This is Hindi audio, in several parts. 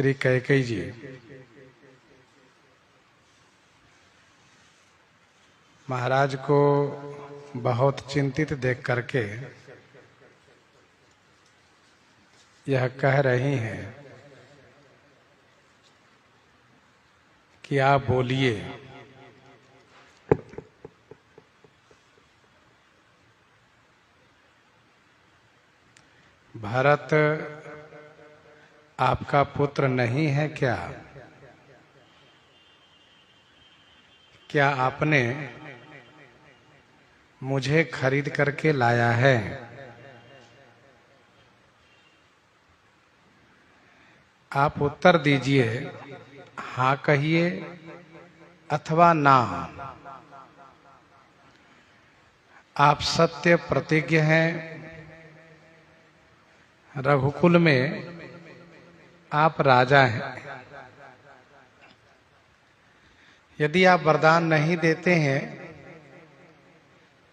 श्री कैकेयी जी महाराज को बहुत चिंतित देख करके यह कह रही हैं कि आप बोलिए। भरत आपका पुत्र नहीं है क्या? क्या आपने मुझे खरीद करके लाया है? आप उत्तर दीजिए, हाँ कहिए अथवा ना। आप सत्य प्रतिज्ञ हैं। रघुकुल में आप राजा हैं। यदि आप वरदान नहीं देते हैं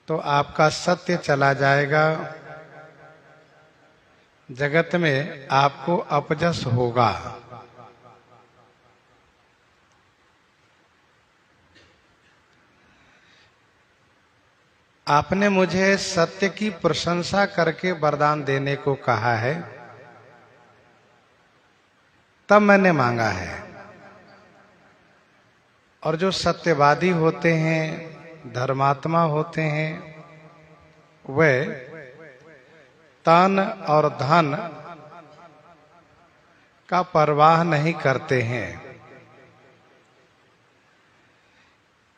तो आपका सत्य चला जाएगा, जगत में आपको अपजस होगा। आपने मुझे सत्य की प्रशंसा करके वरदान देने को कहा है, तब मैंने मांगा है। और जो सत्यवादी होते हैं, धर्मात्मा होते हैं, वे तन और धन का परवाह नहीं करते हैं,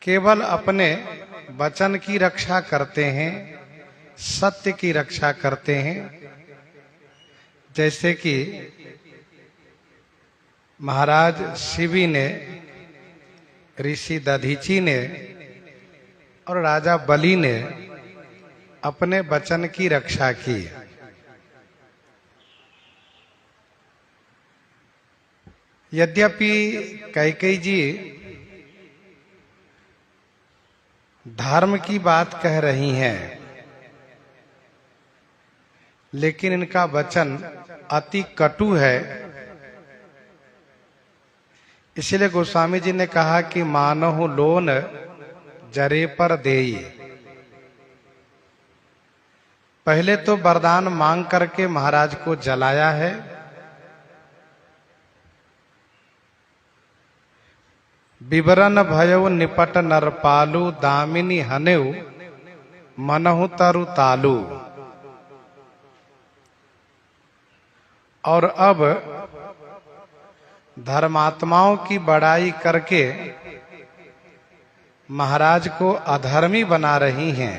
केवल अपने वचन की रक्षा करते हैं, सत्य की रक्षा करते हैं। जैसे कि महाराज शिवी ने, ऋषि दधीची ने और राजा बलि ने अपने वचन की रक्षा की। यद्यपि कैकेयी जी धर्म की बात कह रही हैं, लेकिन इनका वचन अति कटु है। इसलिए गोस्वामी जी ने कहा कि मानहु लोन जरे पर देई। पहले तो वरदान मांग करके महाराज को जलाया है, विवरण भयउ निपट नरपालु, दामिनी हनेउ मनहु तरु तालु। और अब धर्मात्माओं की बड़ाई करके महाराज को अधर्मी बना रही हैं।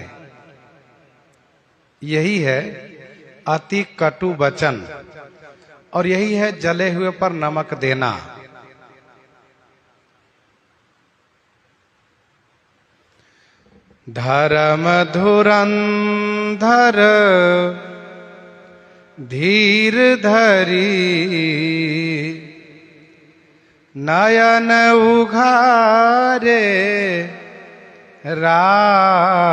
यही है अति कटु वचन, और यही है जले हुए पर नमक देना। धर्म धुरंधर धीर धरी, नयन उघारे राय।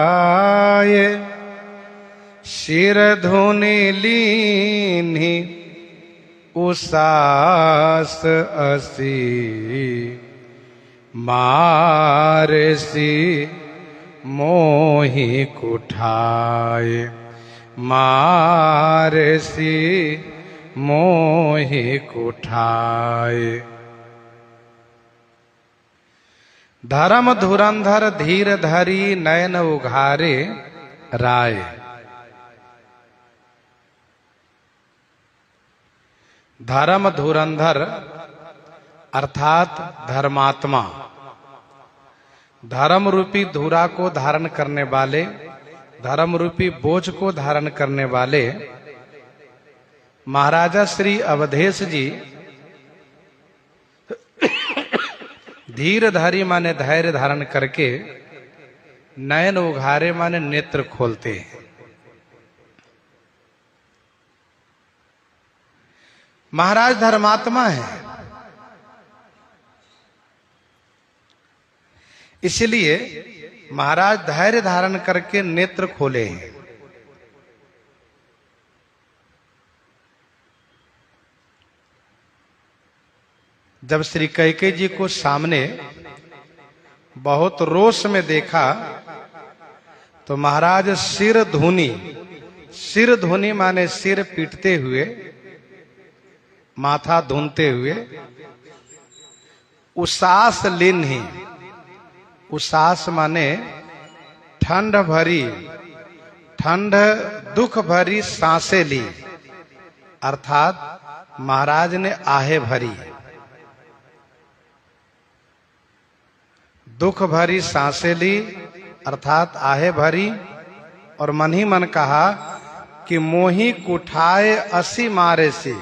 शिर धुनि लीन्हि उसास असी, मारसी मोहि कुठाय। मारसी मोहि कुठाय। धर्म धुरंधर धीर धरी, नयन उघारे राय। धर्म धुरंधर अर्थात धर्मात्मा, धर्म रूपी धुरा को धारण करने वाले, धर्म रूपी बोझ को धारण करने वाले महाराजा श्री अवधेश जी धीरधारी माने धैर्य धारण करके, नयन उघारे माने नेत्र खोलते हैं। महाराज धर्मात्मा है, इसलिए महाराज धैर्य धारण करके नेत्र खोले हैं। जब श्री कैकेयी जी को सामने बहुत रोष में देखा तो महाराज सिर धुनी माने सिर पीटते हुए, माथा धुनते हुए, उसास लिन्ही, उसास माने ठंड दुख भरी सांसें ली, अर्थात महाराज ने आहें भरी, दुख भरी सांसें ली अर्थात आहें भरी, और मन ही मन कहा कि मोही कुठाए असी मारे से,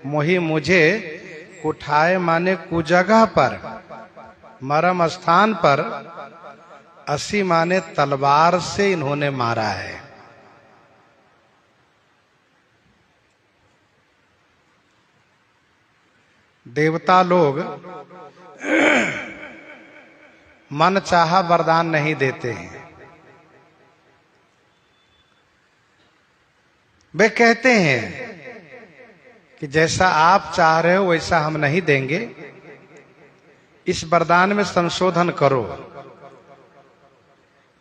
मोही मुझे कुठाए माने कुजगह पर, मरम स्थान पर, असी माने तलवार से इन्होंने मारा है। देवता लोग मन चाहा वरदान नहीं देते हैं। वे कहते हैं कि जैसा आप चाह रहे हो वैसा हम नहीं देंगे, इस वरदान में संशोधन करो।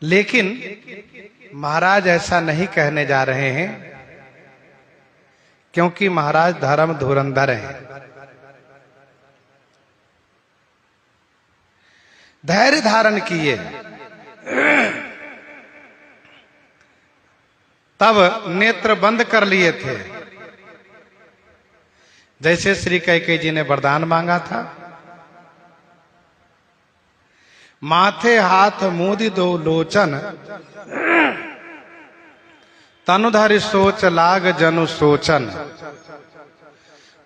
लेकिन महाराज ऐसा नहीं कहने जा रहे हैं, क्योंकि महाराज धर्म धुरंधर हैं। धैर्य धारण किए, तब नेत्र बंद कर लिए थे, जैसे श्री कैकेयी जी ने वरदान मांगा था। माथे हाथ मूदि दो लोचन, तनुधरि सोच लाग जनु सोचन।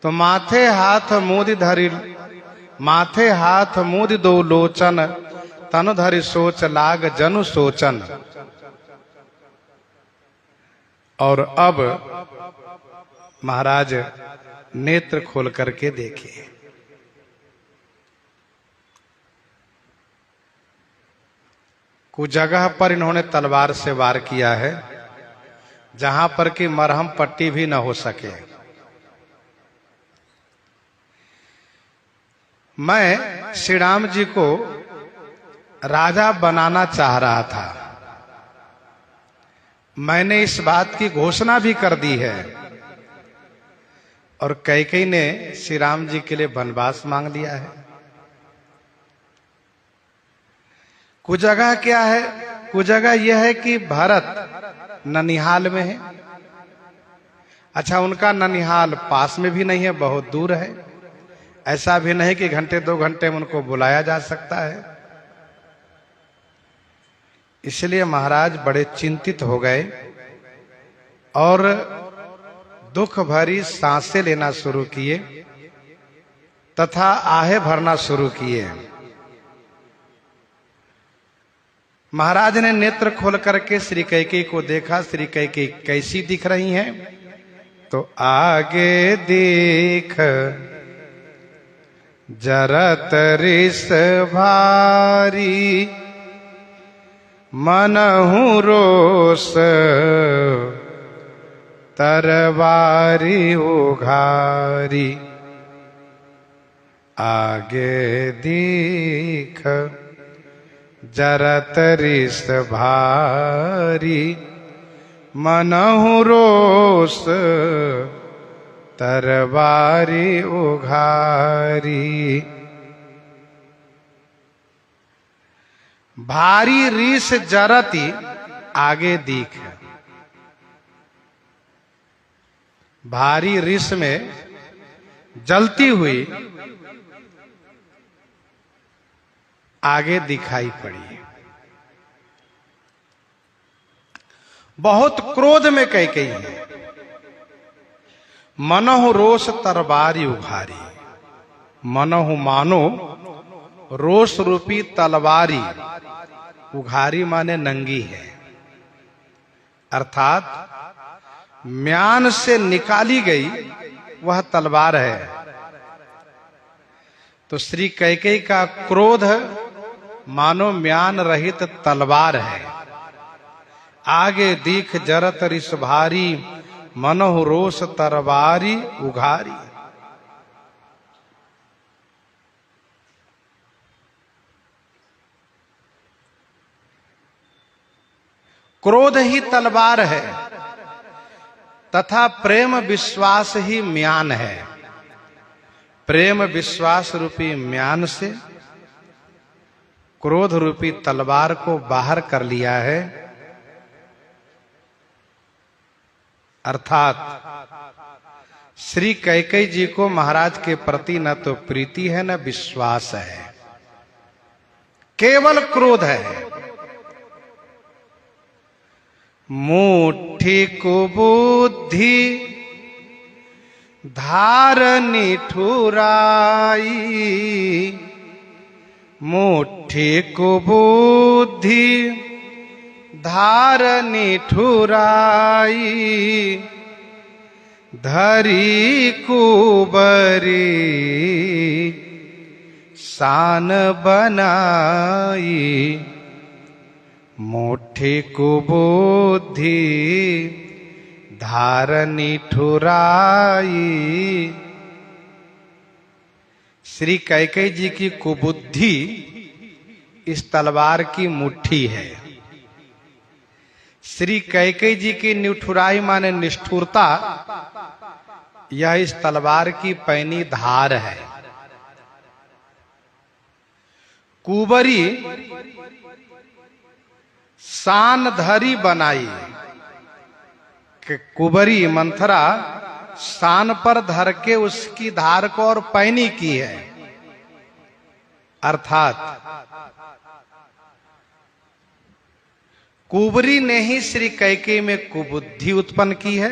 तो माथे हाथ मूदि दो लोचन, तनुधरि सोच लाग जनु सोचन। और अब महाराज नेत्र खोल करके देखे, कुछ जगह पर इन्होंने तलवार से वार किया है जहां पर कि मरहम पट्टी भी न हो सके। मैं श्री राम जी को राजा बनाना चाह रहा था, मैंने इस बात की घोषणा भी कर दी है, और कैकेयी ने श्री राम जी के लिए वनवास मांग लिया है। कुछ जगह क्या है, कुछ जगह यह है कि भरत ननिहाल में है। अच्छा, उनका ननिहाल पास में भी नहीं है, बहुत दूर है। ऐसा भी नहीं कि घंटे 2 घंटे में उनको बुलाया जा सकता है। इसलिए महाराज बड़े चिंतित हो गए और दुख भरी सांसें लेना शुरू किए तथा आहें भरना शुरू किए। महाराज ने नेत्र खोल करके श्री कैकेयी को देखा। श्री कैकेयी कैसी दिख रही हैं? तो आगे देख जरत रिस भारी, मनहु रोष तरवारी उघारी। आगे देख जरत रिस भारी, मनहु रोष तरवारी उघारी। भारी रीस जरती आगे दीख। भारी रीस में जलती हुई आगे दिखाई पड़ी। बहुत क्रोध में कैकेयी है। मनहु रोष तरवारी उघारी। मनहु मानो रोष रूपी तलवारी, उघारी माने नंगी है, अर्थात म्यान से निकाली गई वह तलवार है। तो श्री कैकेयी का क्रोध मानो म्यान रहित तलवार है। आगे दीख जरत रिस भारी, मनहु रोष तरवारी उघारी। क्रोध ही तलवार है तथा प्रेम विश्वास ही म्यान है। प्रेम विश्वास रूपी म्यान से क्रोध रूपी तलवार को बाहर कर लिया है। अर्थात श्री कैकेयी जी को महाराज के प्रति न तो प्रीति है न विश्वास है, केवल क्रोध है। मुट्ठी कुबुद्धि धार निठुराई, मुट्ठी कुबुद्धि धार निठुराई, धरी कुबरी सान बनाई, मुट्ठी कुबुद्धि धार निठुराई। श्री कैकेयी जी की कुबुद्धि इस तलवार की मुट्ठी है। श्री कैकेयी जी की निठुराई माने निष्ठुरता, यह इस तलवार की पैनी धार है। कुबरी सान धरी बनाई, कि कुबरी मंथरा सान पर धर के उसकी धार को और पैनी की है। अर्थात कुबरी ने ही श्री कैकेयी में कुबुद्धि उत्पन्न की है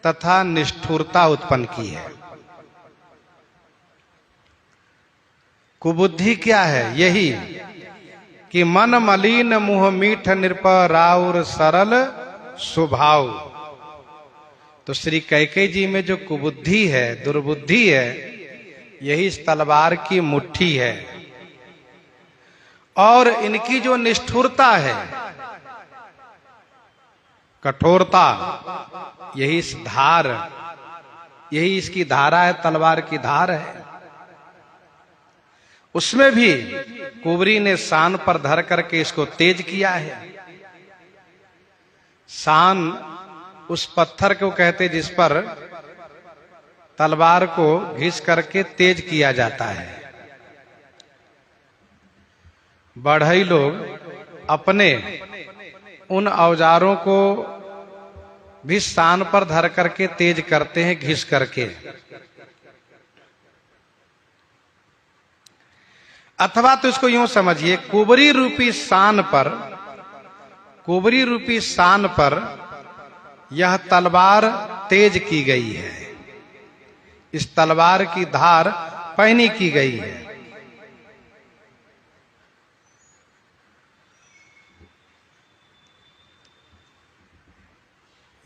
तथा निष्ठुरता उत्पन्न की है। कुबुद्धि क्या है? यही कि मन मलिन मुह मीठ निरपर राउर सरल स्वभाव। तो श्री कैकेयी जी में जो कुबुद्धि है, दुर्बुद्धि है, यही इस तलवार की मुट्ठी है। और इनकी जो निष्ठुरता है, कठोरता, यही इस धार, यही इसकी धारा है, तलवार की धार है। उसमें भी कुबरी ने सान पर धर करके इसको तेज किया है। सान उस पत्थर को कहते जिस पर तलवार को घिस करके तेज किया जाता है। बढ़ई लोग अपने उन औजारों को भी सान पर धर करके तेज करते हैं, घिस करके। अथवा तो इसको यूं समझिए, कुबरी रूपी सान पर, कुबरी रूपी सान पर यह तलवार तेज की गई है। इस तलवार की धार पैनी की गई है।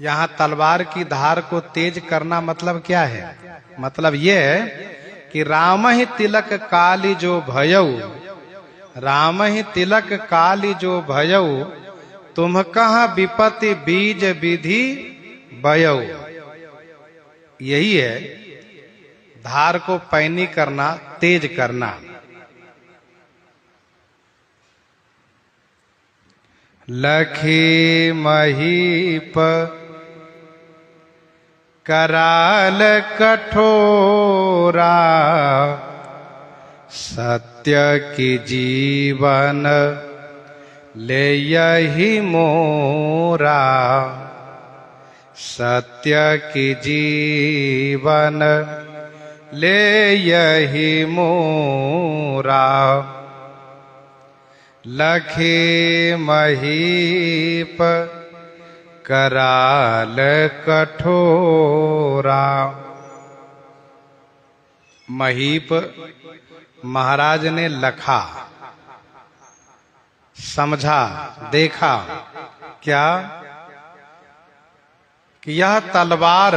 यहां तलवार की धार को तेज करना मतलब क्या है? मतलब यह है कि राम ही तिलक काली जो भयऊ, राम ही तिलक काली जो भयऊ, तुम कहाँ विपत्ति बीज विधि बयऊ। यही है धार को पैनी करना, तेज करना। लखी महीप कराल कठोरा, सत्य की जीवन ले यही मोरा, सत्य की जीवन ले यही मोरा। लखी महीप कराल कठोरा। महीप महाराज ने लखा, समझा, देखा क्या कि यह तलवार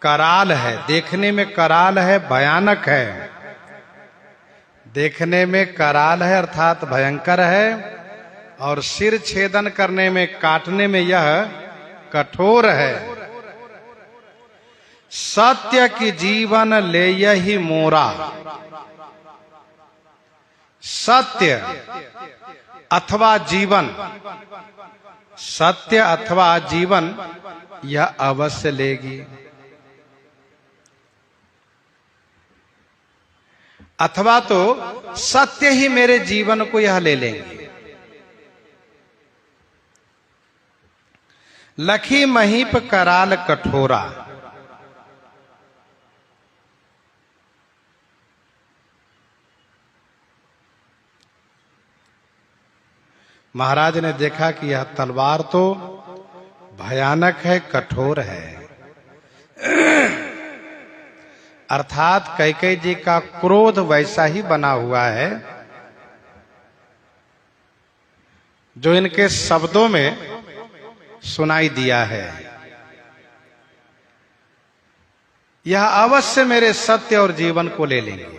कराल है, देखने में कराल है, भयानक है। देखने में कराल है अर्थात भयंकर है, और सिर छेदन करने में, काटने में यह कठोर है। सत्य की जीवन ले यही मोरा। सत्य अथवा जीवन, सत्य अथवा जीवन, यह अवश्य लेगी। अथवा तो सत्य ही मेरे जीवन को यह ले लेंगे। लखी महीप कराल कठोरा, महाराज ने देखा कि यह तलवार तो भयानक है, कठोर है। अर्थात कैकेयी जी का क्रोध वैसा ही बना हुआ है जो इनके शब्दों में सुनाई दिया है। यह अवश्य मेरे सत्य और जीवन को ले लेंगे।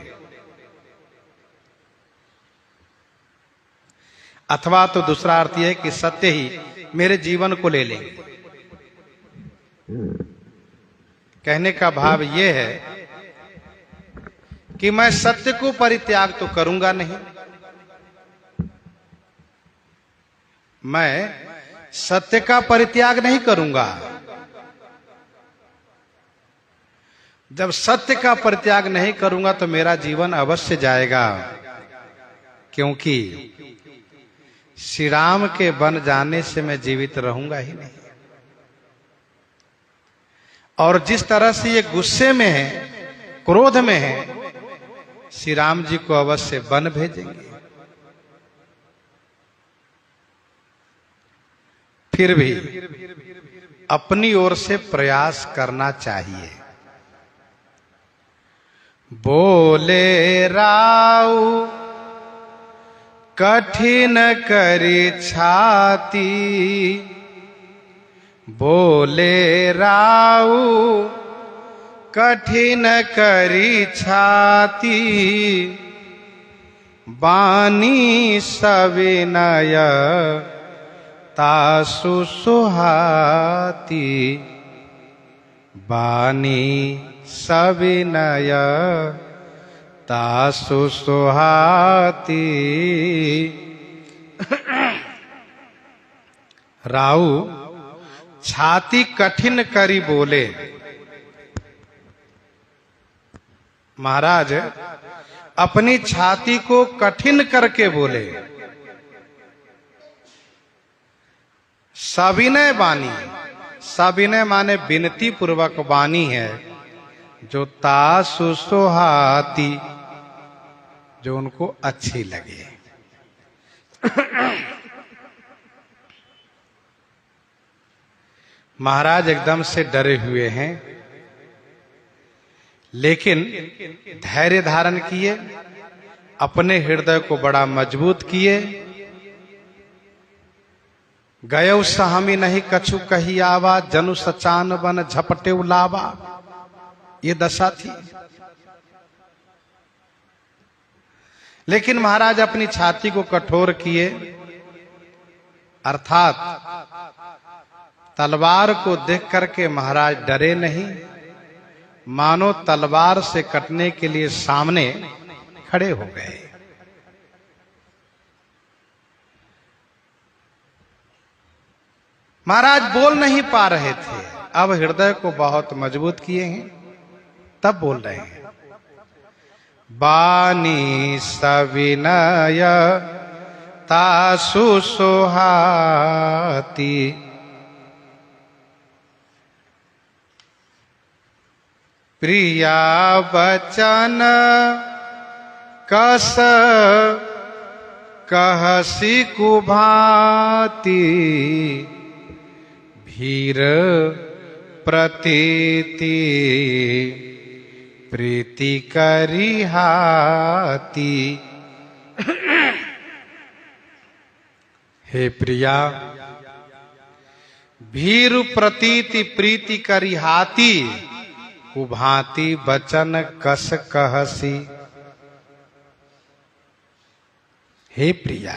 अथवा तो दूसरा अर्थ यह है कि सत्य ही मेरे जीवन को ले लेंगे। कहने का भाव यह है कि मैं सत्य को परित्याग तो करूंगा नहीं, मैं सत्य का परित्याग नहीं करूंगा। जब सत्य का परित्याग नहीं करूंगा तो मेरा जीवन अवश्य जाएगा, क्योंकि श्री राम के बन जाने से मैं जीवित रहूंगा ही नहीं। और जिस तरह से ये गुस्से में है, क्रोध में है, श्री राम जी को अवश्य वन भेजेंगे। फिर भी अपनी ओर से प्रयास करना चाहिए। बोले राऊ कठिन करी छाती, बोले राऊ कठिन करी छाती, बानी सविनय तासु सुहाती, बानी सविनय तासु सुहाती। राऊ छाती कठिन करी बोले। महाराज अपनी छाती को कठिन करके बोले। सविनय वाणी, सविनय माने विनती पूर्वक वाणी है, जो तासु सुहाती, जो उनको अच्छी लगे। महाराज एकदम से डरे हुए हैं, लेकिन धैर्य धारण किए, अपने हृदय को बड़ा मजबूत किए। गयो सहमी नहीं कछु कही आवा, जनु सचान बन झपटे उलावा, ये दशा थी। लेकिन महाराज अपनी छाती को कठोर किए, अर्थात तलवार को देख करके महाराज डरे नहीं, मानो तलवार से कटने के लिए सामने खड़े हो गए। महाराज बोल नहीं पा रहे थे, अब हृदय को बहुत मजबूत किए हैं, तब बोल रहे हैं। बानी सविनय तासु सुहाती, प्रिया बचन कस कहसी कुभाती, भीर प्रतीति प्रीति करिहाती। हे प्रिया, भीरु प्रतीति प्रीति करिहाती, कुभांति बचन कस कहसी। हे प्रिया,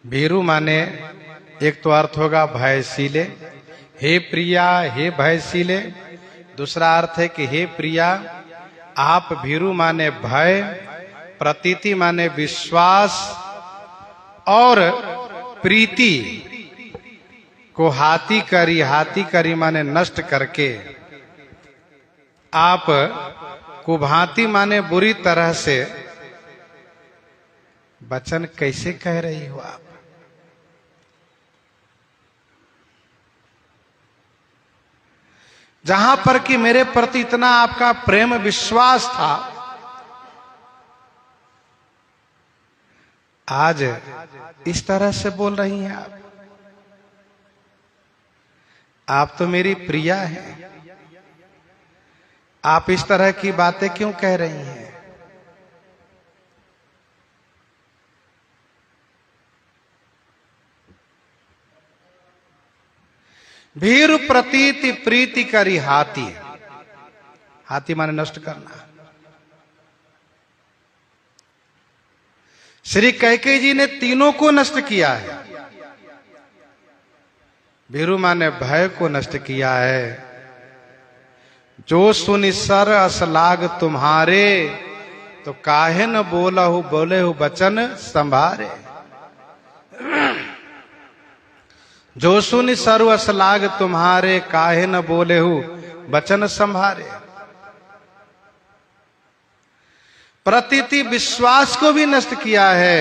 भीरु माने एक तो अर्थ होगा भयशीले, हे प्रिया, हे भयशीले। दूसरा अर्थ है कि हे प्रिया, आप भीरु माने भय प्रतीति माने विश्वास और प्रीति को हाथी करी माने नष्ट करके आप कुभांति माने बुरी तरह से वचन कैसे कह रही हो आप? जहां पर कि मेरे प्रति इतना आपका प्रेम विश्वास था, आज इस तरह से बोल रही हैं आप। आप तो मेरी प्रिया हैं, आप इस तरह की बातें क्यों कह रही हैं? भीरु प्रतीति प्रीति करी हाथी। हाथी माने नष्ट करना। श्री कैकेयी जी ने तीनों को नष्ट किया है। भीरु माने भय को नष्ट किया है। जो सुनि सर अस लाग तुम्हारे, तो काहे न बोलहु बोले हो बचन संभारे। जो सुनि सरु अस लाग तुम्हारे, काहे न बोले हो बचन संभारे। प्रतीति विश्वास को भी नष्ट किया है।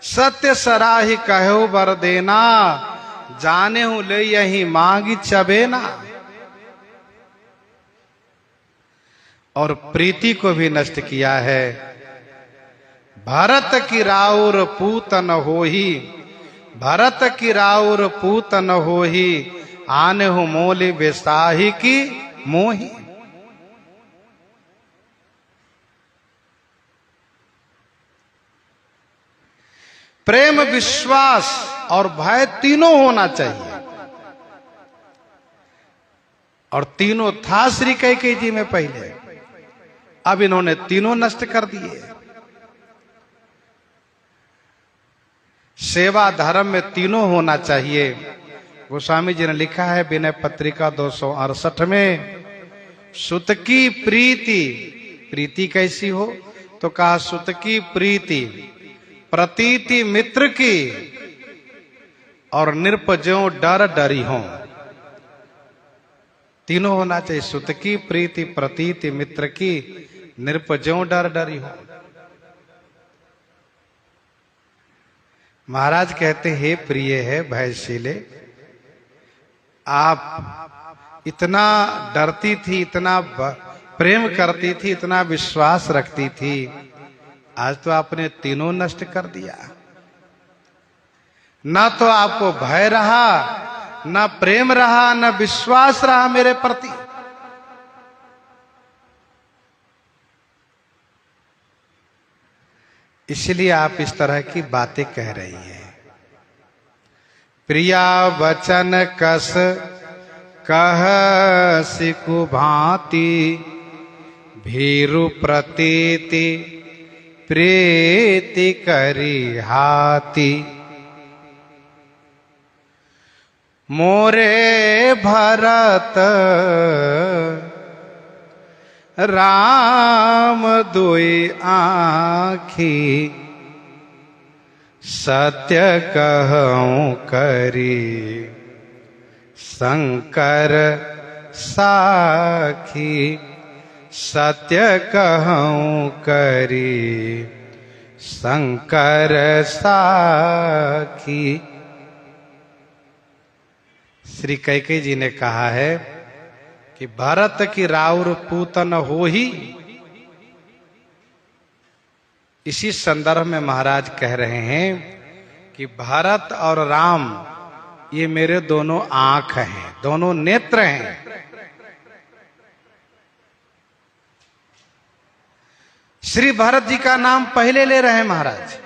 सत्य सराही कहो बर देना, जाने हूं ले यही मांगी चबेना। और प्रीति को भी नष्ट किया है। भरत की राउर पूतन होही, भरत की राउर पूतन होही, आने हो मोली बेसाही की मोही। प्रेम विश्वास और भय तीनों होना चाहिए, और तीनों था श्री कैकेयी जी में पहले। अब इन्होंने तीनों नष्ट कर दिए। सेवा धर्म में तीनों होना चाहिए। गोस्वामी जी ने लिखा है विनय पत्रिका 268 में, सुत की प्रीति, प्रीति कैसी हो? तो कहा सुत की प्रीति, प्रतीति मित्र की, और नृप ज्यों डर डरी हो। तीनों होना चाहिए। सुत की प्रीति, प्रतीति मित्र की, नृप ज्यों डर डरी हो। महाराज कहते हे प्रिय है भयशीले, आप इतना डरती थी, इतना प्रेम करती थी, इतना विश्वास रखती थी, आज तो आपने तीनों नष्ट कर दिया। ना तो आपको भय रहा, ना प्रेम रहा, ना विश्वास रहा मेरे प्रति। इसलिए आप इस तरह की बातें कह रही हैं। प्रिया वचन कस कह सिकु भांति, भीरु प्रतीति प्रीति करी हाथी। मोरे भरत राम दुई आँखी, सत्य कहूं करी शंकर साखी। सत्य कहूं करी शंकर साखी। श्री कैकेयी जी ने कहा है कि भरत की राउर पूतन हो ही। इसी संदर्भ में महाराज कह रहे हैं कि भरत और राम ये मेरे दोनों आंख हैं, दोनों नेत्र हैं। श्री भरत जी का नाम पहले ले रहे हैं महाराज।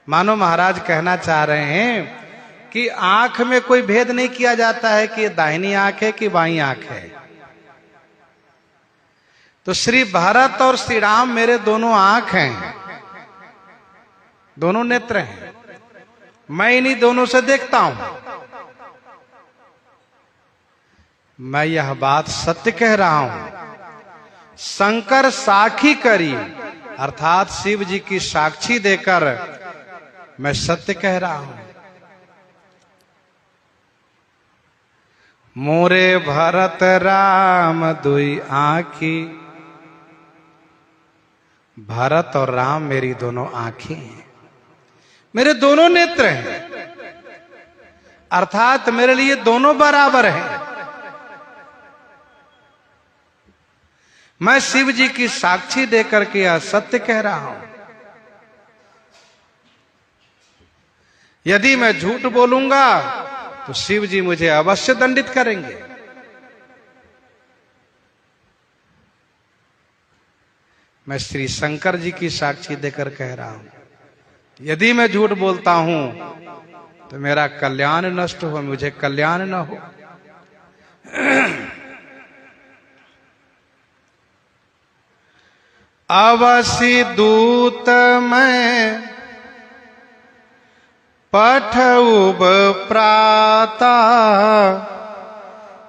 मानो महाराज कहना चाह रहे हैं कि आंख में कोई भेद नहीं किया जाता है कि दाहिनी आंख है कि बाईं आंख है। तो श्री भरत और श्री राम मेरे दोनों आंख हैं, दोनों नेत्र हैं। मैं इन्हीं दोनों से देखता हूं। मैं यह बात सत्य कह रहा हूं शंकर साखी करी, अर्थात शिव जी की साक्षी देकर मैं सत्य कह रहा हूं। मोरे भरत राम दुई आंखी, भरत और राम मेरी दोनों आंखें हैं, मेरे दोनों नेत्र हैं, अर्थात मेरे लिए दोनों बराबर हैं। मैं शिव जी की साक्षी देकर के यह सत्य कह रहा हूं। यदि मैं झूठ बोलूंगा तो शिव जी मुझे अवश्य दंडित करेंगे। मैं श्री शंकर जी की साक्षी देकर कह रहा हूं। यदि मैं झूठ बोलता हूं तो मेरा कल्याण नष्ट हो, मुझे कल्याण न हो। अवसि दूत मैं पठउब प्राता,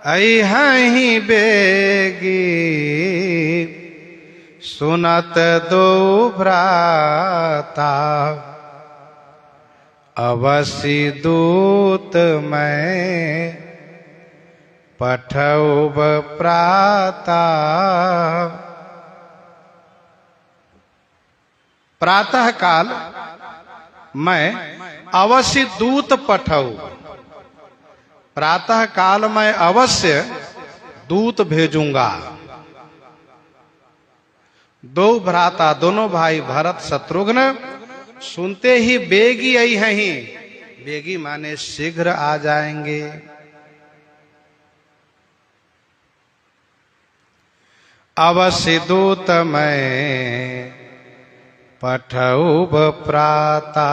अहिं बेगी सुनत दो भ्राता। अवसि दूत मैं पठउब प्राता। प्रातः काल मैं अवश्य दूत पठाऊ, प्रातः काल मैं अवश्य दूत भेजूंगा। दो भ्राता, दोनों भाई भरत शत्रुघ्न सुनते ही बेगी आई हैं, बेगी माने शीघ्र आ जाएंगे। अवश्य दूत मैं पठउब प्राता,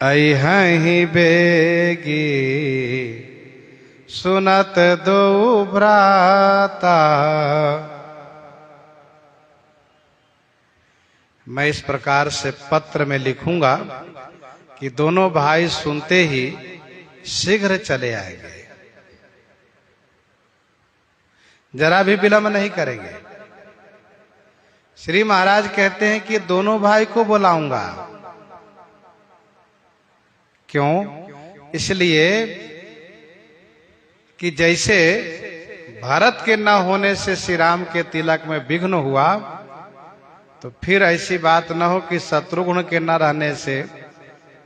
अहिं बेगी सुनत दो भ्राता। मैं इस प्रकार से पत्र में लिखूंगा कि दोनों भाई सुनते ही शीघ्र चले आएंगे, जरा भी विलंब नहीं करेंगे। श्री महाराज कहते हैं कि दोनों भाई को बुलाऊंगा। क्यों? इसलिए कि जैसे भरत के न होने से श्री राम के तिलक में विघ्न हुआ, तो फिर ऐसी बात न हो कि शत्रुघ्न के न रहने से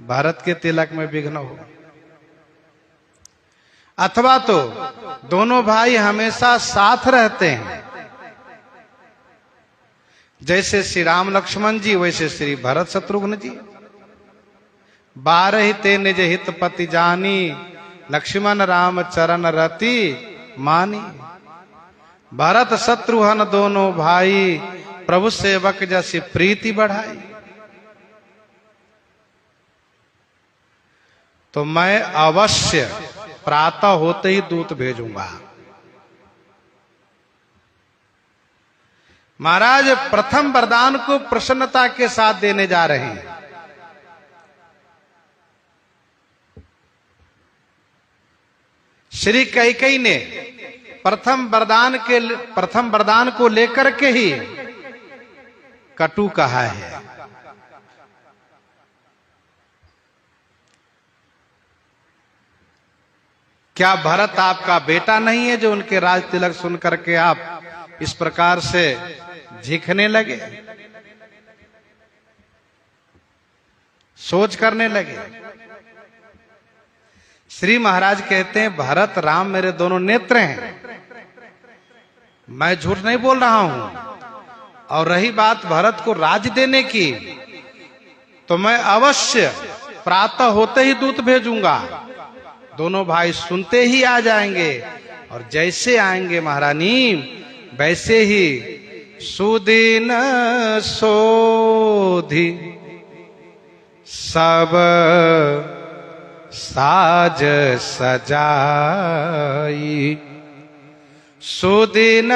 भरत के तिलक में विघ्न हो। अथवा तो दोनों भाई हमेशा साथ रहते हैं, जैसे श्री राम लक्ष्मण जी वैसे श्री भरत शत्रुघ्न जी। 12 ते निज हित पति जानी, लक्ष्मण राम चरण रति मानी। भरत शत्रुघ्न दोनों भाई, प्रभु सेवक जैसी प्रीति बढ़ाई। तो मैं अवश्य प्रातः होते ही दूत भेजूंगा। महाराज प्रथम वरदान को प्रसन्नता के साथ देने जा रहे हैं। श्री कैकेयी ने प्रथम वरदान को लेकर के ही कटु कहा है। क्या भरत आपका बेटा नहीं है जो उनके राज तिलक सुन करके आप इस प्रकार से झिकने लगे, सोच करने लगे? श्री महाराज कहते हैं भरत राम मेरे दोनों नेत्र हैं, मैं झूठ नहीं बोल रहा हूं। और रही बात भरत को राज देने की, तो मैं अवश्य प्रातः होते ही दूत भेजूंगा। दोनों भाई सुनते ही आ जाएंगे, और जैसे आएंगे महारानी वैसे ही सुदीन सोधी सब साज सजाई। सुदीन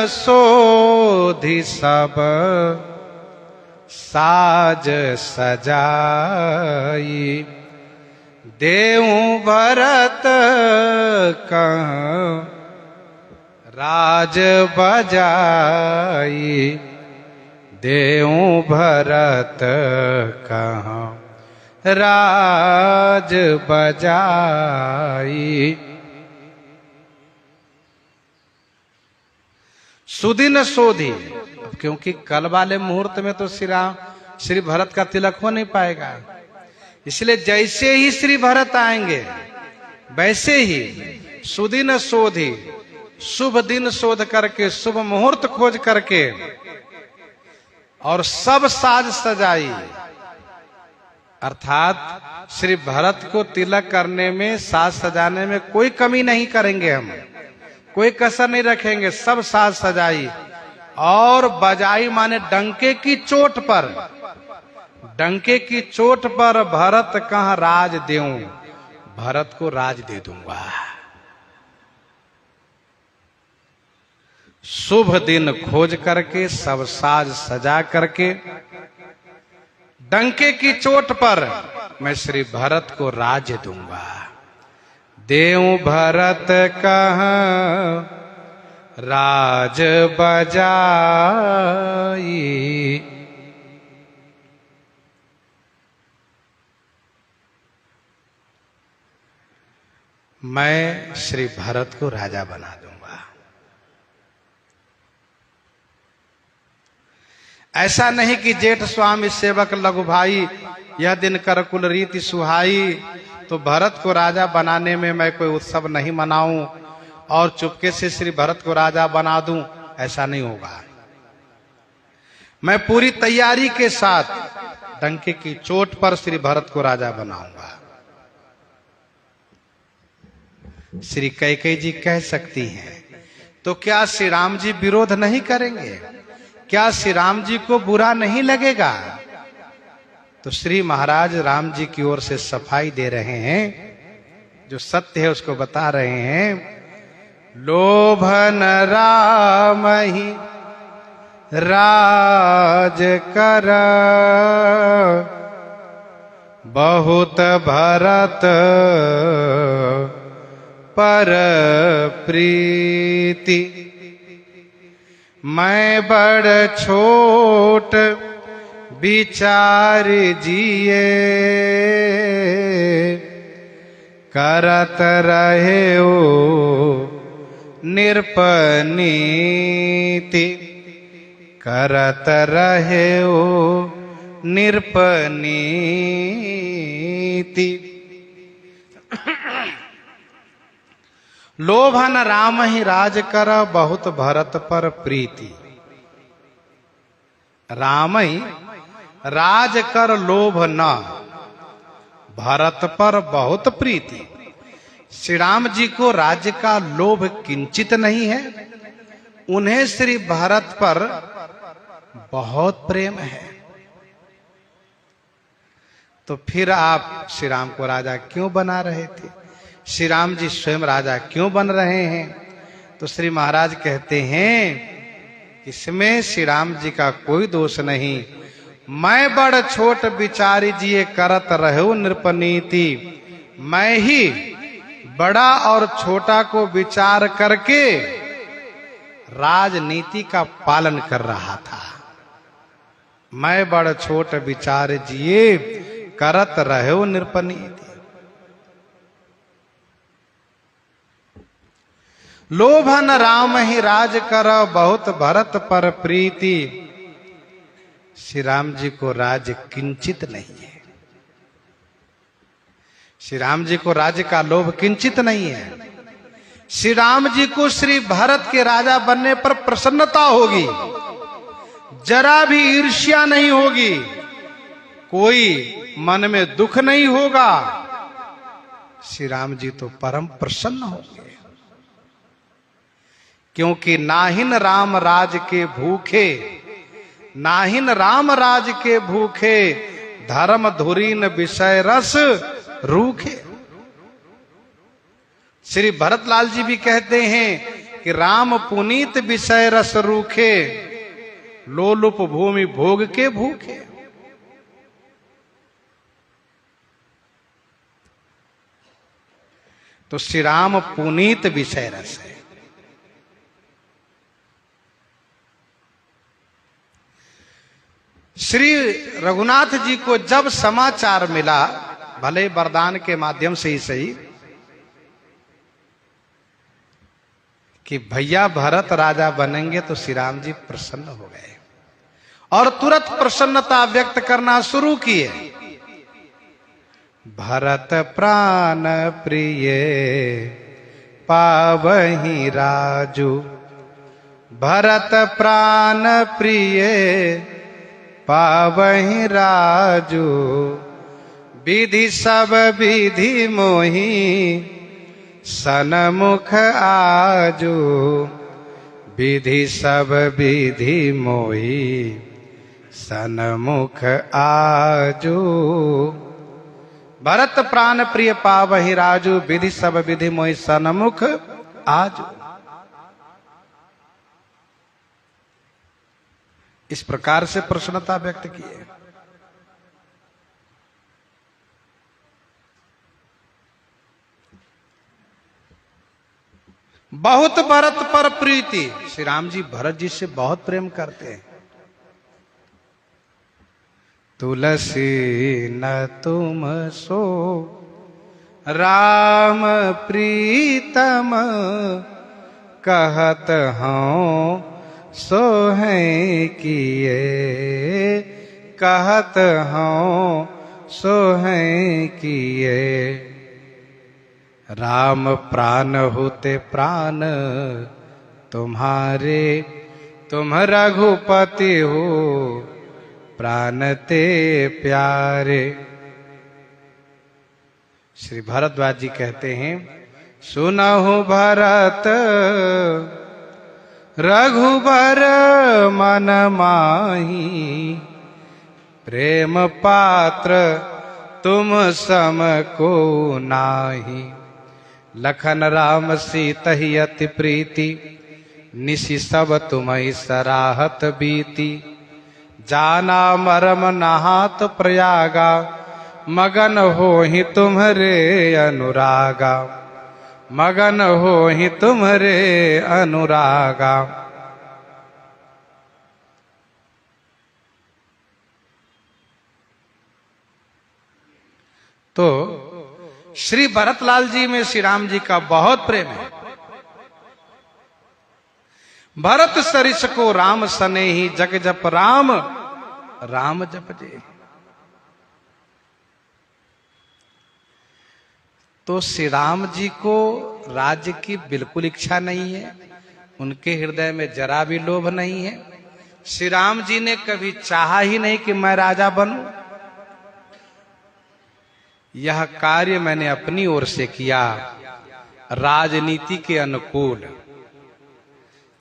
सोधी सब साज सजाई। देऊं भरत कहाँ राज बजाई देऊं भरत कहाँ राज बजाई। सुदिन सोधी, क्योंकि कल वाले मुहूर्त में तो श्री भरत का तिलक हो नहीं पाएगा, इसलिए जैसे ही श्री भरत आएंगे वैसे ही सुदिन सोधी, शुभ दिन शोध करके, शुभ मुहूर्त खोज करके और सब साज सजाई, अर्थात श्री भरत को तिलक करने में, साज सजाने में कोई कमी नहीं करेंगे हम, कोई कसर नहीं रखेंगे, सब साज सजाई और बजाई माने डंके की चोट पर, डंके की चोट पर भरत कहाँ राज देऊं, भरत को राज दे दूंगा। शुभ दिन खोज करके, सब साज सजा करके, डंके की चोट पर मैं श्री भरत को राज दूंगा। देऊं भरत कहाँ राज बजाई। मैं श्री भरत को राजा बना दूंगा। ऐसा नहीं कि जेठ स्वामी सेवक लघु भाई, यह दिन कर कुल रीति सुहाई, तो भरत को राजा बनाने में मैं कोई उत्सव नहीं मनाऊं और चुपके से श्री भरत को राजा बना दूं, ऐसा नहीं होगा। मैं पूरी तैयारी के साथ डंके की चोट पर श्री भरत को राजा बनाऊंगा। श्री कैकेयी जी कह सकती हैं, तो क्या श्री राम जी विरोध नहीं करेंगे? क्या श्री राम जी को बुरा नहीं लगेगा? तो श्री महाराज राम जी की ओर से सफाई दे रहे हैं, जो सत्य है उसको बता रहे हैं। लोभन राम ही राज कर, बहुत भरत पर प्रीति। मैं बड़ छोट विचार जिए, करत रहे ओ निरपनीति, करत रहे ओ निरपनीति। लोभन राम ही राज कर, बहुत भरत पर प्रीति। राम ही राज कर लोभ न, भरत पर बहुत प्रीति। श्री राम जी को राज्य का लोभ किंचित नहीं है, उन्हें श्री भरत पर बहुत प्रेम है। तो फिर आप श्री राम को राजा क्यों बना रहे थे? श्री राम जी स्वयं राजा क्यों बन रहे हैं? तो श्री महाराज कहते हैं, इसमें श्री राम जी का कोई दोष नहीं। मैं बड़ छोट विचारी जिए, करत रहूं नृपनीति। मैं ही बड़ा और छोटा को विचार करके राजनीति का पालन कर रहा था। मैं बड़ छोट विचार जिए, करत रहूं नृपनीति। लोभन राम ही राज कर, बहुत भरत पर प्रीति। श्री राम जी को राज किंचित नहीं है, श्री राम जी को राज्य का लोभ किंचित नहीं है। श्री राम जी को श्री भरत के राजा बनने पर प्रसन्नता होगी, जरा भी ईर्ष्या नहीं होगी, कोई मन में दुख नहीं होगा। श्री राम जी तो परम प्रसन्न होंगे, क्योंकि नाहिन राम राज के भूखे, नाहिन राम राज के भूखे, धर्म धुरीन विषय रस रूखे। श्री भरतलाल जी भी कहते हैं कि राम पुनीत विषय रस रूखे, लोलुप भूमि भोग के भूखे। तो श्री राम पुनीत विषय रस है। श्री रघुनाथ जी को जब समाचार मिला, भले वरदान के माध्यम से ही सही, कि भैया भरत राजा बनेंगे, तो श्री राम जी प्रसन्न हो गए और तुरंत प्रसन्नता व्यक्त करना शुरू किए। भरत प्राण प्रिय पावहि राजू, भरत प्राण प्रिय पावहि राजू, विधि सब विधि मोहि सनमुख आजू, विधि सब विधि मोहि सनमुख आजू। भरत प्राण प्रिय पावहि राजू, विधि सब विधि मोहि सनमुख आजू। इस प्रकार से प्रसन्नता व्यक्त किए। बहुत भरत पर प्रीति, श्री राम जी भरत जी से बहुत प्रेम करते हैं। तुलसी न तुम सो राम प्रीतम, कहत हूँ सो है किए, कहत हूँ सो है किए। राम प्राण होते प्राण तुम्हारे, तुम रघुपति हो प्राण ते प्यारे। श्री भरद्वाज जी कहते हैं, सुनहु भरत रघुबर मन माही, प्रेम पात्र तुम सम को नाही। लखन राम सीतहि अति प्रीति, निशि सब तुम्हि सराहत बीती। जाना मरम नहात प्रयागा, मगन होहि तुम्हरे अनुरागा, मगन होहि तुम्हरे अनुरागा। तो श्री भरतलाल जी में श्री राम जी का बहुत प्रेम है। भरत सरिस को राम सने ही, जग जप राम राम जप जे। तो श्री राम जी को राज्य की बिल्कुल इच्छा नहीं है, उनके हृदय में जरा भी लोभ नहीं है। श्री राम जी ने कभी चाहा ही नहीं कि मैं राजा बनूं। यह कार्य मैंने अपनी ओर से किया, राजनीति के अनुकूल,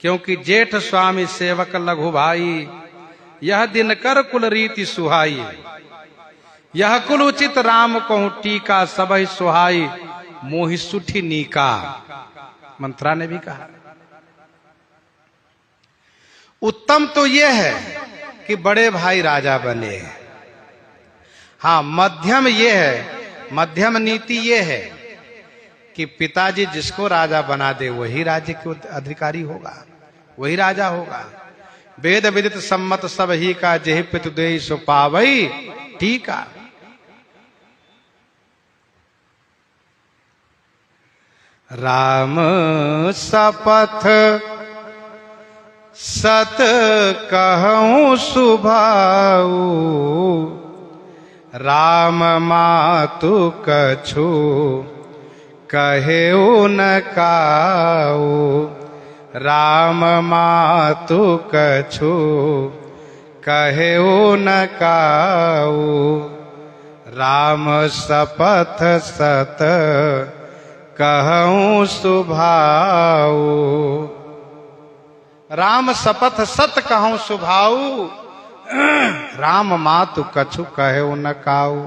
क्योंकि जेठ स्वामी सेवक लघु भाई, यह दिनकर कुल रीति सुहाई। यह कुल उचित राम कहूं टीका, सबहि सुहाई मोहि सुठी नीका। मंत्रा ने भी कहा। उत्तम तो यह है कि बड़े भाई राजा बने। हाँ, मध्यम यह है, मध्यम नीति यह है कि पिताजी जिसको राजा बना दे वही राज्य के अधिकारी होगा, वही राजा होगा। वेद विदित सम्मत सब ही का, जेहि पितु देहि सो पावई टीका। राम सपथ सत कहूं सुभाऊ, राम मातु कछु कहेऊ न काऊ। राम मातु कछु कहेऊ न काऊ, राम सपथ सत कहूं सुभाऊ। राम सपथ सत कहूं सुभाऊ, राम मातु कछु कहेऊ न काऊ।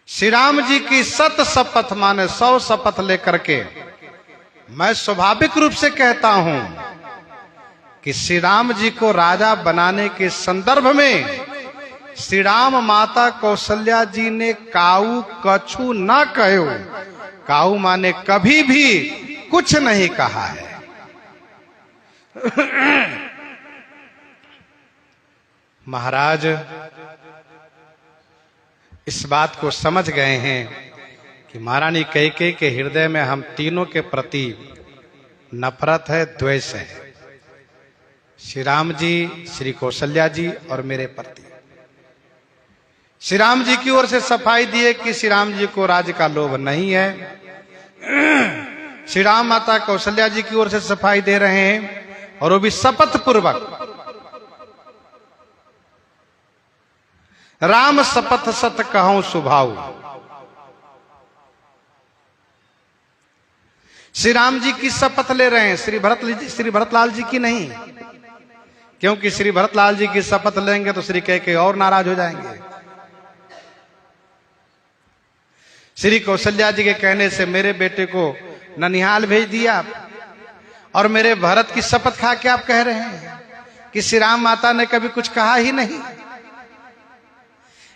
श्री राम जी की सत शपथ माने 100 शपथ लेकर के मैं स्वाभाविक रूप से कहता हूं कि श्री राम जी को राजा बनाने के संदर्भ में श्री राम माता कौशल्या जी ने काऊ कछु ना कहो। काऊ माने कभी भी कुछ नहीं कहा है। महाराज इस बात को समझ गए हैं कि महारानी कैकेयी के हृदय में हम तीनों के प्रति नफरत है, द्वेष है। श्री राम जी, श्री कौशल्या जी और मेरे प्रति। श्री राम जी की ओर से सफाई दिए कि श्री राम जी को राज्य का लोभ नहीं है। श्री राम माता कौशल्या जी की ओर से सफाई दे रहे हैं और वो भी शपथ पूर्वक। राम शपथ सत कहूं सुभाऊ। श्री राम जी की शपथ ले रहे हैं, श्री भरतलाल जी की नहीं, क्योंकि श्री भरतलाल जी की शपथ लेंगे तो श्री कैकेयी और नाराज हो जाएंगे। श्री कौशल्या जी के कहने से मेरे बेटे को ननिहाल भेज दिया और मेरे भरत की शपथ खा के आप कह रहे हैं कि श्री राम माता ने कभी कुछ कहा ही नहीं।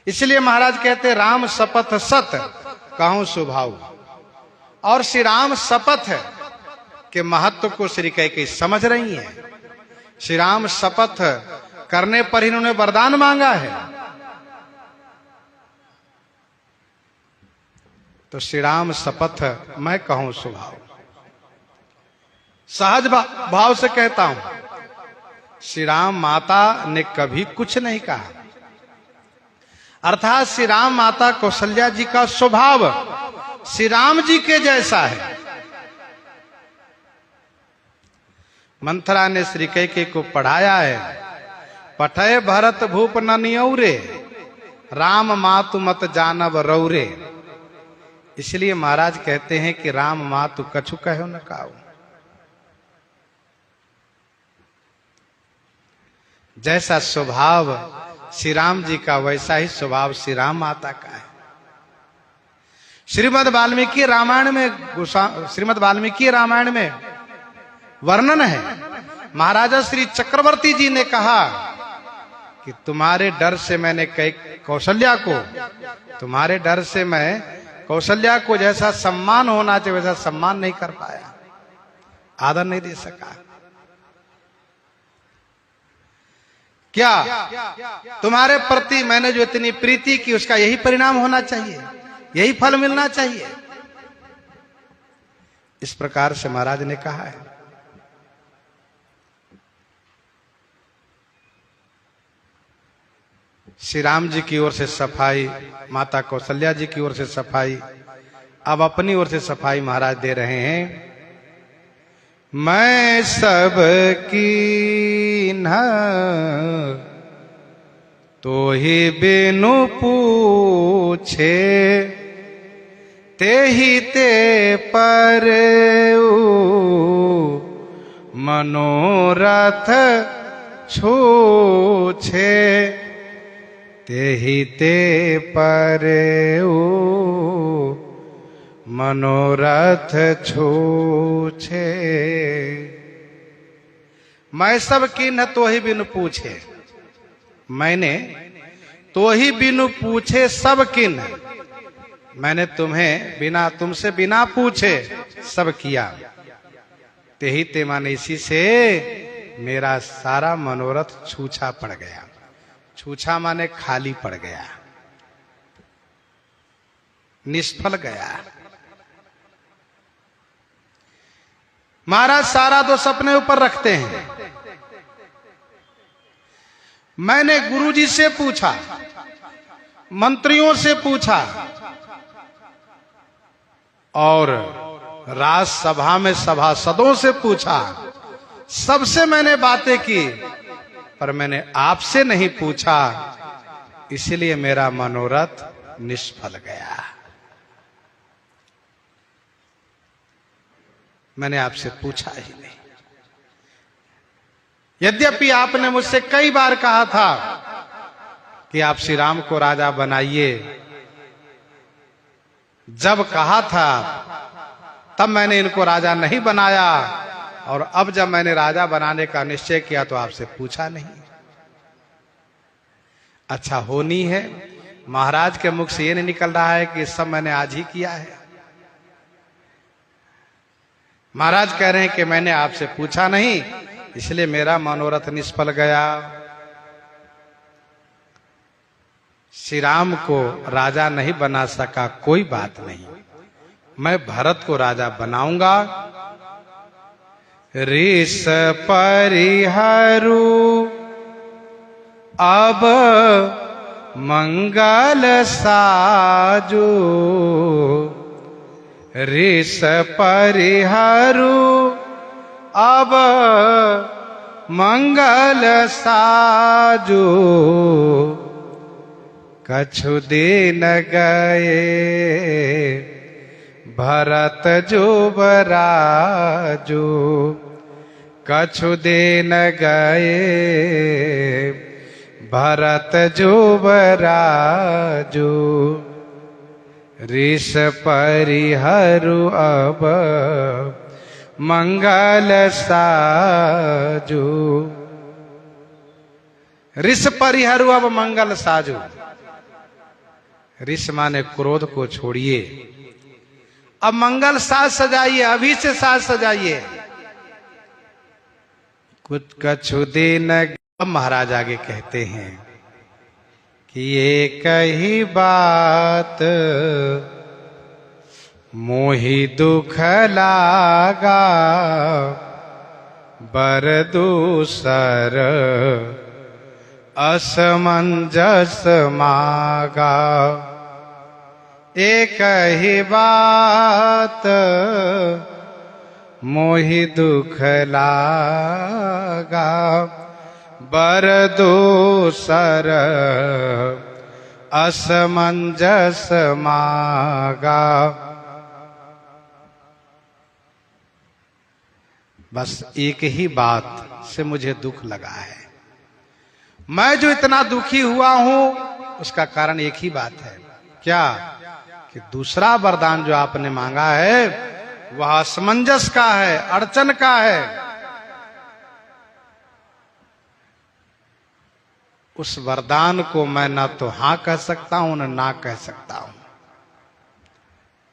इसलिए महाराज कहते राम शपथ सत कहूं सुभाऊ। और श्री राम शपथ के महत्व को श्री कैकेयी समझ रही है। श्री राम शपथ करने पर इन्होंने वरदान मांगा है, तो श्री राम शपथ मैं कहूं सुभाऊ। सहज भाव से कहता हूं, श्री राम माता ने कभी कुछ नहीं कहा। अर्थात श्री राम माता कौशल्या जी का स्वभाव श्री राम जी के जैसा है। मंथरा ने श्री कैकेयी को पढ़ाया है, पठय भरत भूप न नियौरे, राम मातु मत जानब रौरे। इसलिए महाराज कहते हैं कि राम मातु कछु कहो न काऊ। जैसा स्वभाव श्री राम जी का वैसा ही स्वभाव श्री राम माता का है। श्रीमद् वाल्मीकि रामायण में वर्णन है। महाराजा श्री चक्रवर्ती जी ने कहा कि तुम्हारे डर से मैंने कौशल्या को, तुम्हारे डर से मैं कौशल्या को जैसा सम्मान होना चाहिए वैसा सम्मान नहीं कर पाया, आदर नहीं दे सका। क्या तुम्हारे प्रति मैंने जो इतनी प्रीति की उसका यही परिणाम होना चाहिए, यही फल मिलना चाहिए? इस प्रकार से महाराज ने कहा है। श्री राम जी की ओर से सफाई, माता कौशल्या जी की ओर से सफाई, अब अपनी ओर से सफाई महाराज दे रहे हैं। मैं सब कीन्ह तो ही बिनु पूछे, ते ही ते पर मनोरथ छूछे, ते ही ते पर मनोरथ छूछे। मैं सब कीन्ह तो ही बिनु पूछे, मैंने तो ही बिनु पूछे सब कीन्ह, मैंने तुम्हें बिना, तुमसे बिना पूछे सब किया। ते ही ते माने इसी से मेरा सारा मनोरथ छूछा पड़ गया। छूछा माने खाली पड़ गया, निष्फल गया। महाराज सारा दोष अपने ऊपर रखते हैं। मैंने गुरुजी से पूछा, मंत्रियों से पूछा और राजसभा में सभासदों से पूछा, सबसे मैंने बातें की, पर मैंने आपसे नहीं पूछा, इसलिए मेरा मनोरथ निष्फल गया। मैंने आपसे पूछा ही नहीं। यद्यपि आपने मुझसे कई बार कहा था कि आप श्री राम को राजा बनाइए, जब कहा था तब मैंने इनको राजा नहीं बनाया, और अब जब मैंने राजा बनाने का निश्चय किया तो आपसे पूछा नहीं। अच्छा होनी है, महाराज के मुख से ये नहीं निकल रहा है कि सब मैंने आज ही किया है। महाराज कह रहे हैं कि मैंने आपसे पूछा नहीं, इसलिए मेरा मनोरथ निष्फल गया। श्री राम को राजा नहीं बना सका, कोई बात नहीं, मैं भरत को राजा बनाऊंगा। ऋष परिहरु अब मंगल साजू, ऋष परिहरु अब मंगल साजू, कछु दिन गए भरत जुबराजू, कछु दिन गए भरत जुबराजू, ऋष परिहरु अब मंगल साजू। ऋष परिहरु अब मंगल साजू। ऋष माने क्रोध को छोड़िए, अब मंगल साज सजाइए, अभी से साज सजाइए। कुछ कछु दिन। अब महाराज आगे कहते हैं कि एक ही बात मोहि दुख लागा, बर दूसर असमंजस मागा। एक ही बात मोहि दुख लागा, बर दूसर असमंजस मागा। बस एक ही बात से मुझे दुख लगा है। मैं जो इतना दुखी हुआ हूं उसका कारण एक ही बात है। क्या? कि दूसरा वरदान जो आपने मांगा है वह असमंजस का है, अड़चन का है। उस वरदान को मैं ना तो हां कह सकता हूं न ना कह सकता हूं।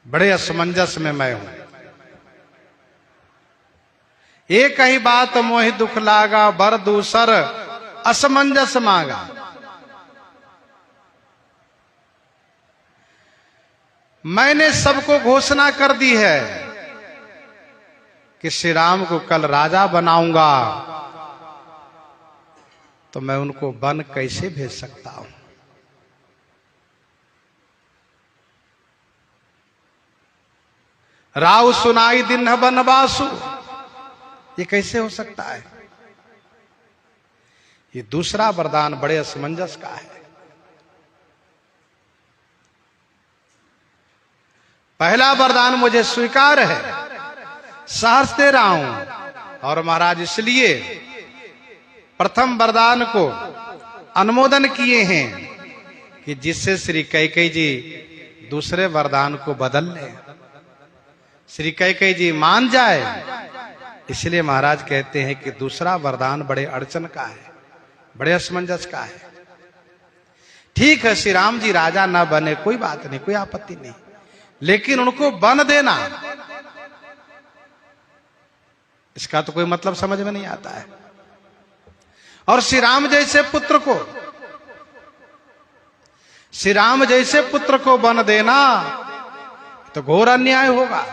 बड़े असमंजस में मैं हूं। एक ही बात मोहि दुख लागा, बर दूसर असमंजस मांगा। मैंने सबको घोषणा कर दी है कि श्री राम को कल राजा बनाऊंगा, तो मैं उनको वन कैसे भेज सकता हूं? राव सुनाई दिन बनवासु, ये कैसे हो सकता है? ये दूसरा वरदान बड़े असमंजस का है। पहला वरदान मुझे स्वीकार है, सहर्ष दे रहा हूं। और महाराज इसलिए प्रथम वरदान को अनुमोदन किए हैं कि जिससे श्री कैकेयी जी दूसरे वरदान को बदल लें, श्री कैकेयी जी मान जाए। इसलिए महाराज कहते हैं कि दूसरा वरदान बड़े अड़चन का है, बड़े असमंजस का है। ठीक है, श्री राम जी राजा ना बने, कोई बात नहीं, कोई आपत्ति नहीं, लेकिन उनको बन देना, इसका तो कोई मतलब समझ में नहीं आता है। और श्री राम जैसे पुत्र को, श्री राम जैसे पुत्र को बन देना तो घोर अन्याय होगा।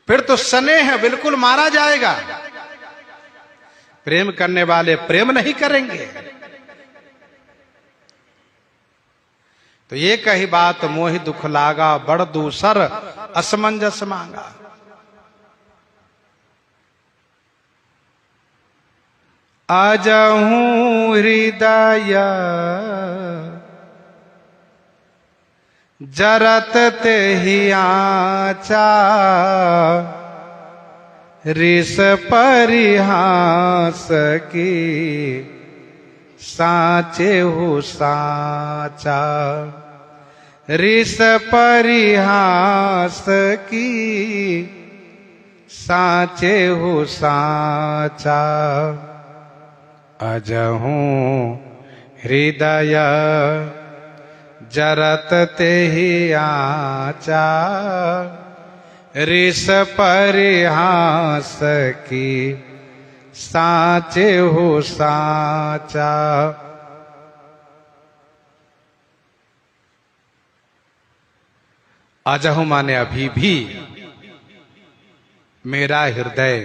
फिर तो स्नेह बिल्कुल मारा जाएगा। प्रेम करने वाले प्रेम नहीं करेंगे। तो ये कही बात मोहि दुख लागा, बड़ दूसर असमंजस मांगा। आजहूं हृदय जरत ते ही आचा, ऋष परिहास की साचे हो साचा, ऋष परिहास की साचे हो साचा। अजहूं हृदय जरत ते ही आचा, रिस परिहास की साचे हो साचा। अजहु माने अभी भी, मेरा हृदय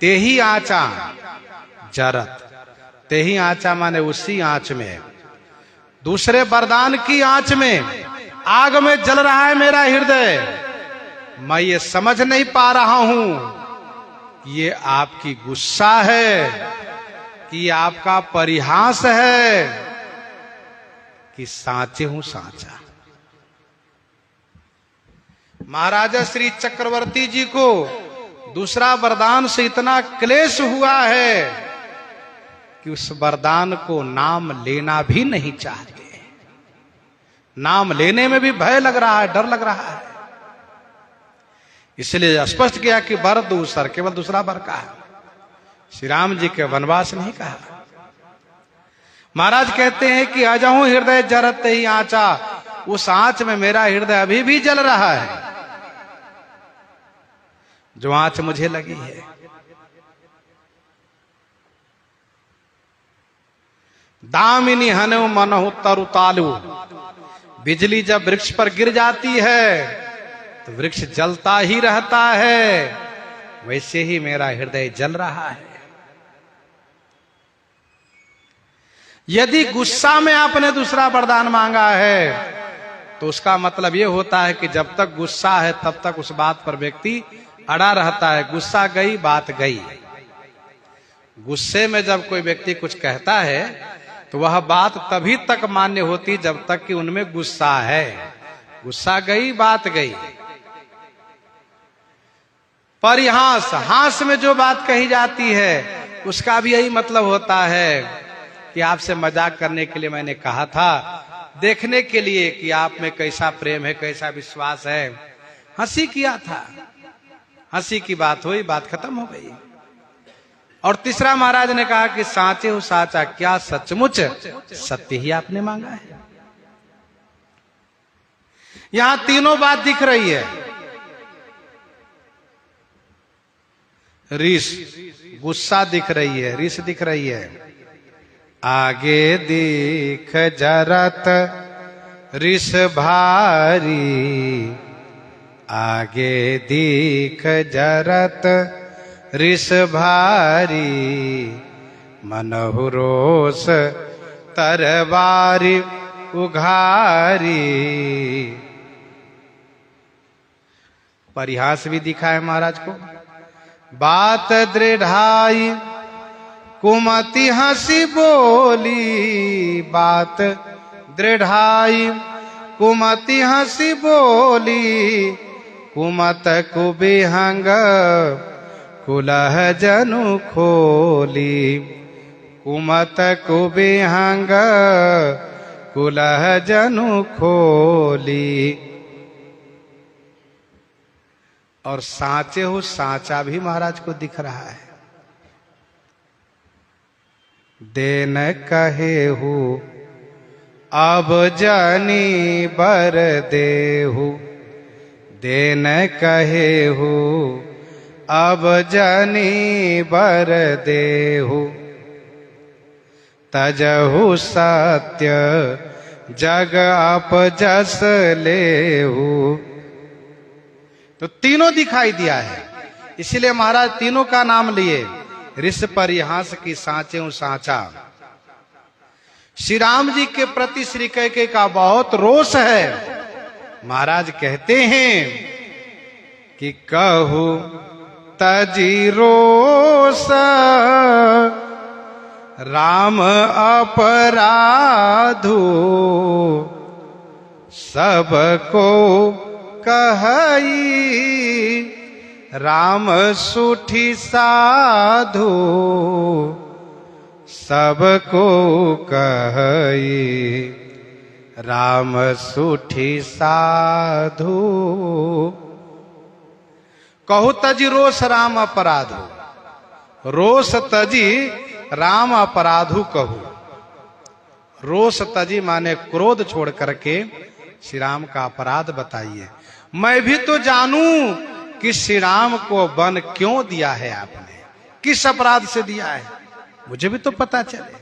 ते ही आँचा जरत। ते ही आँचा माने उसी आँच में, दूसरे वरदान की आँच में, आग में जल रहा है मेरा हृदय। मैं ये समझ नहीं पा रहा हूं कि ये आपकी गुस्सा है, कि ये आपका परिहास है, कि साचे हूं साचा। महाराजा श्री चक्रवर्ती जी को दूसरा वरदान से इतना क्लेश हुआ है कि उस वरदान को नाम लेना भी नहीं चाहते। नाम लेने में भी भय लग रहा है, डर लग रहा है। इसलिए स्पष्ट किया कि वर दूसर, केवल दूसरा वर का है, श्री राम जी के वनवास नहीं कहा। महाराज कहते हैं कि अजहू हृदय जरत ही आँचा, उस आँच में मेरा हृदय अभी भी जल रहा है, जो आँच मुझे लगी है। दामिनी हनु मनहु तरु तालु, बिजली जब वृक्ष पर गिर जाती है तो वृक्ष जलता ही रहता है, वैसे ही मेरा हृदय जल रहा है। यदि गुस्सा में आपने दूसरा वरदान मांगा है तो उसका मतलब यह होता है कि जब तक गुस्सा है तब तक उस बात पर व्यक्ति अड़ा रहता है। गुस्सा गई बात गई। गुस्से में जब कोई व्यक्ति कुछ कहता है तो वह बात तभी तक मान्य होती जब तक कि उनमें गुस्सा है। गुस्सा गई बात गई। परिहास, हास में जो बात कही जाती है उसका भी यही मतलब होता है कि आपसे मजाक करने के लिए मैंने कहा था, देखने के लिए कि आप में कैसा प्रेम है, कैसा विश्वास है। हंसी किया था, हंसी की बात हुई, बात खत्म हो गई। और तीसरा महाराज ने कहा कि साचे हो साचा, क्या सचमुच सत्य ही आपने मांगा है। यहां तीनों बात दिख रही है। रिस, गुस्सा दिख रही है, रिस दिख रही है। आगे दिख जरत रिस भारी, आगे दिख जरत रिस भारी, मनहु रोष तरवारी उघारी। परिहास भी दिखा है महाराज को। बात दृढ़ाई कुमति हंसी बोली, बात दृढ़ाई कुमति हंसी बोली, कुमत कुबिहंग कुलह जनु खोली, कुमत कुबिहंग कुलह जनु खोली। और साचे हो साचा भी महाराज को दिख रहा है। देन कहे हो अब जानी बर देहु, देन कहे हो अब जानी बर देहु, तजहु सत्य जग अपजस लेहु। तो तीनों दिखाई दिया है, इसलिए महाराज तीनों का नाम लिए। रिस परिहास की साचे हूं साचा। श्री राम जी के प्रति श्री कैकेयी का बहुत रोष है। महाराज कहते हैं कि कहू तजी रोष राम अपराधु, सबको कहई राम सुठी साधु, सबको कहई राम सुठी साधु। कहु तजी रोष राम अपराधु, रोष तजी राम अपराधु कहू। रोष तजी माने क्रोध छोड़ करके श्री राम का अपराध बताइए। मैं भी तो जानूं कि श्री राम को वन क्यों दिया है आपने, किस अपराध से दिया है, मुझे भी तो पता चले।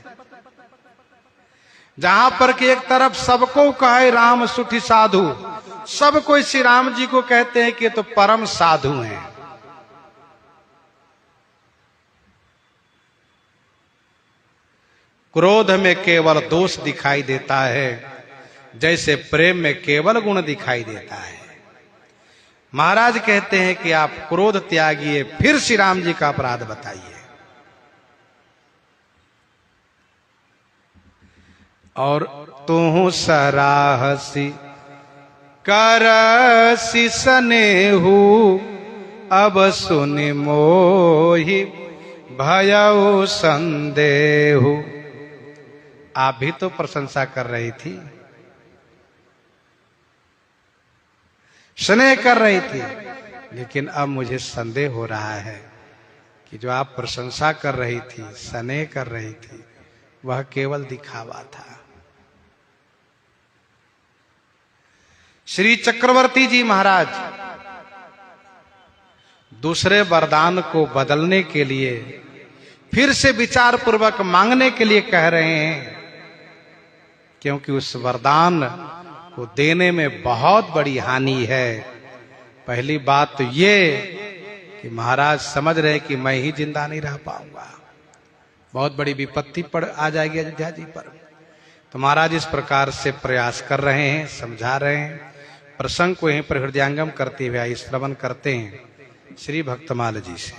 जहां पर कि एक तरफ सबको कहे राम सुठी साधु, सब कोई श्री राम जी को कहते हैं कि ये तो परम साधु हैं। क्रोध में केवल दोष दिखाई देता है, जैसे प्रेम में केवल गुण दिखाई देता है। महाराज कहते हैं कि आप क्रोध त्यागिए, फिर श्री राम जी का अपराध बताइए। और तू सराहसी करसी सनेहु, अब सुनि मोहि भयउ संदेहु। आप भी तो प्रशंसा कर रही थी, स्नेह कर रही थी, लेकिन अब मुझे संदेह हो रहा है कि जो आप प्रशंसा कर रही थी, स्नेह कर रही थी, वह केवल दिखावा था। श्री चक्रवर्ती जी महाराज दूसरे वरदान को बदलने के लिए, फिर से विचार पूर्वक मांगने के लिए कह रहे हैं, क्योंकि उस वरदान को देने में बहुत बड़ी हानि है। पहली बात तो ये कि महाराज समझ रहे कि मैं ही जिंदा नहीं रह पाऊंगा, बहुत बड़ी विपत्ति पड़ आ जाएगी अयोध्या जी पर। तो महाराज इस प्रकार से प्रयास कर रहे हैं, समझा रहे हैं। प्रसंग को यहीं पर हृदयंगम करते हुए श्रवण करते हैं श्री भक्तमाल जी से।